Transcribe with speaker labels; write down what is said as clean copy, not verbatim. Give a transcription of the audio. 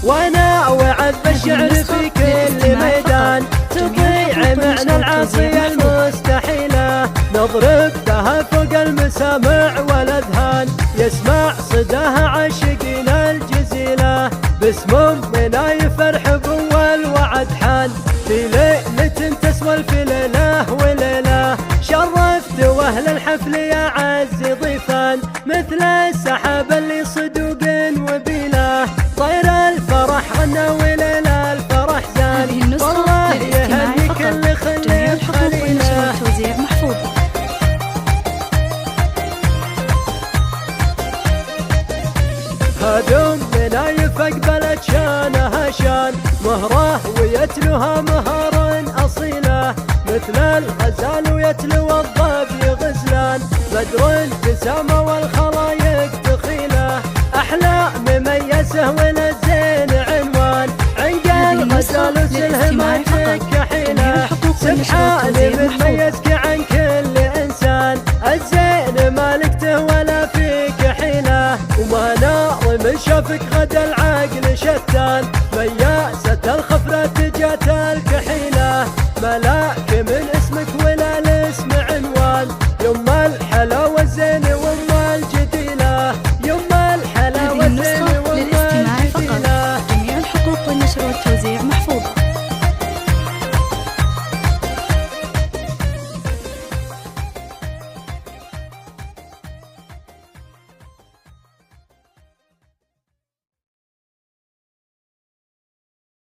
Speaker 1: وانا وعذب الشعر في كل ميدان تضيع معنى العاصية المستحيلة، نضرب لها فوق المسامع والاذهان يسمع صداها عاشقين الجزيلة، باسم منايف الحب والوعد حان في ليلة تسوى في ليلة وليلة، شرفت واهل الحفل يا عز ضيفان مثل السحاب اللي صدوق وبيله، طير الفرح غنى وليلة الفرح زان والله يهني كل خليل خليله. هدوم منايف اقبلت شانها شان مهره ويتلوها مهرا اصيله، مثل الغزال ويتلو الظبي غزلان، بدر ابتسامه والخلايق تخيله، احلى مميزه وللزين عنوان عنق الغزال وسلهمتك كحيله، سبحان مميزك عن كل انسان الزين مالكته ولا فيك حيله، وما ناظم شافك غدا العقل شتان مياسة الخفرة جات الكحيله، ملاك من اسمك ولا